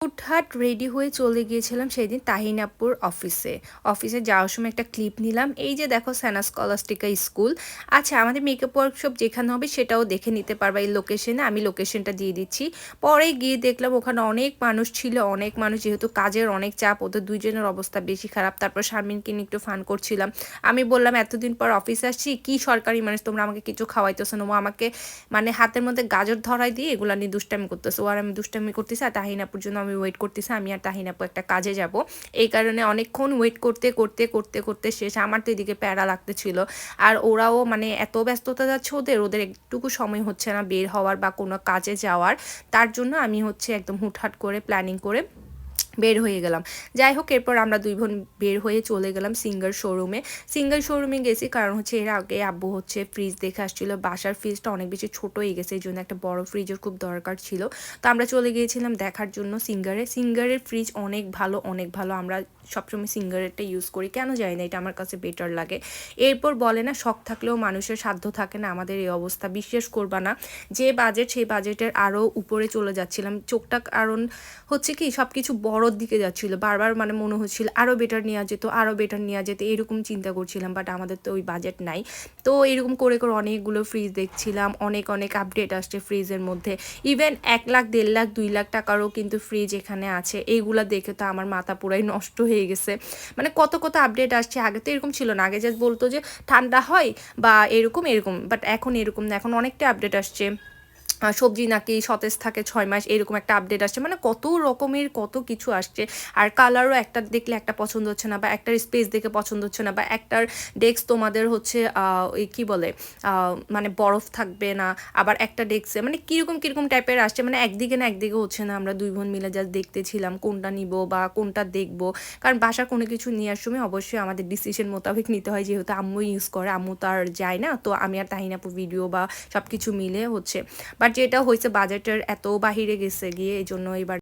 হুটহাট রেডি হয়ে চলে গিয়েছিলাম সেদিন তাহিন আপুর অফিসে যাওয়ার সময় একটা ক্লিপ নিলাম। এই যে দেখো সেনা স্কলাস্টিকা স্কুল। আচ্ছা, আমাদের মেকআপ ওয়ার্কশপ যেখানে হবে সেটাও দেখে নিতে পারবা এই লোকেশনে। আমি লোকেশনটা দিয়ে দিচ্ছি। পরে গিয়ে দেখলাম ওখানে অনেক মানুষ ছিল, অনেক মানুষ, যেহেতু কাজের অনেক চাপ, ওদের দুইজনের অবস্থা বেশি খারাপ। তারপর শারমিনকে নিয়ে একটু ফান করছিলাম। আমি বললাম এতদিন পর অফিসে আসছি, কি সরকারি মানুষ তোমরা, আমাকে কিছু খাওয়াইতেছো না। ও আমাকে মানে হাতের মধ্যে গাজর ধরাই দিয়ে এগুলো নিয়ে দুষ্টামি করতেছে। ও আর আমি দুষ্টামি করতেছি, আর তাহিন আপুর জন্য আমি ওয়েট করতেছি। আমি আর তাহিন আপু একটা কাজে যাব, এই কারণে অনেকক্ষণ ওয়েট করতে করতে করতে করতে শেষ। আমার তো এদিকে প্যারা লাগতেছিল, আর ওরাও মানে এত ব্যস্ততা যাচ্ছে ওদের একটুকু সময় হচ্ছে না বের হওয়ার বা কোনো কাজে যাওয়ার। তার জন্য আমি হচ্ছে একদম হুটহাট করে প্ল্যানিং করে বের হয়ে গেলাম। যাই হোক, এরপর আমরা দুই বোন বের হয়ে চলে গেলাম সিঙ্গার শোরুমে গেছি, কারণ হচ্ছে এর আগে আব্বু হচ্ছে ফ্রিজ দেখে আসছিল। বাসার ফ্রিজটা অনেক বেশি ছোট হয়ে গেছে, এই জন্য একটা বড় ফ্রিজের খুব দরকার ছিল। তো আমরা চলে গিয়েছিলাম দেখার জন্য সিঙ্গারের ফ্রিজ অনেক ভালো, অনেক ভালো। আমরা সবসময় সিঙ্গারেরটা ইউজ করি, কেন জানি না, এটা আমার কাছে বেটার লাগে। এরপর বলে না, শখ থাকলেও মানুষের সাধ্য থাকে না। আমাদের এই অবস্থা, বিশ্বাস করবা না, যে বাজেট সেই বাজেটের আরও উপরে চলে যাচ্ছিলাম চোখটা, কারণ হচ্ছে কি সব কিছু বড়োর দিকে যাচ্ছিলো বারবার, মানে মনে হচ্ছিল আরও বেটার নেওয়া যেত এরকম চিন্তা করছিলাম। বাট আমাদের তো ওই বাজেট নাই। তো এরকম করে করে অনেকগুলো ফ্রিজ দেখছিলাম, অনেক অনেক আপডেট আসছে ফ্রিজের মধ্যে। ইভেন 1 লাখ 1.5 লাখ 2 লাখ টাকারও কিন্তু ফ্রিজ এখানে আছে। এইগুলা দেখে তো আমার মাথা পুরাই নষ্ট হয়ে গেছে। মানে কত কত আপডেট আসছে, আগে তো এরকম ছিল না। আগে জাস্ট বলতো যে ঠান্ডা হয় বা এরকম এরকম, বাট এখন এরকম না, এখন অনেকটা আপডেট আসছে। সবজি নাকি সতেজ থাকে 6 মাস, এরকম একটা আপডেট আসছে। মানে কত রকমের কত কিছু আসছে। আর কালারও একটা দেখলে একটা পছন্দ হচ্ছে না, বা একটার স্পেস দেখে পছন্দ হচ্ছে না, বা একটার ডেস্ক তোমাদের হচ্ছে ওই কী বলে মানে বরফ থাকবে না, আবার একটা ডেস্কে মানে কীরকম কীরকম টাইপের আসছে। মানে একদিকে না একদিকে হচ্ছে না। আমরা দুই বোন মিলে জাস্ট দেখতেছিলাম কোনটা নিব বা কোনটা দেখবো। কারণ বাসার কোনো কিছু নেওয়ার সময় অবশ্যই আমাদের ডিসিশন মোতাবেক নিতে হয়, যেহেতু আম্মু ইউজ করে, আম্মু তো আর যায় না। তো আমি আর তাহিন আপু ভিডিও বা সব কিছু মিলে হচ্ছে। বাট যেটা হয়েছে বাজেটের এত বাহিরে গেছে গিয়ে, এই জন্য এবার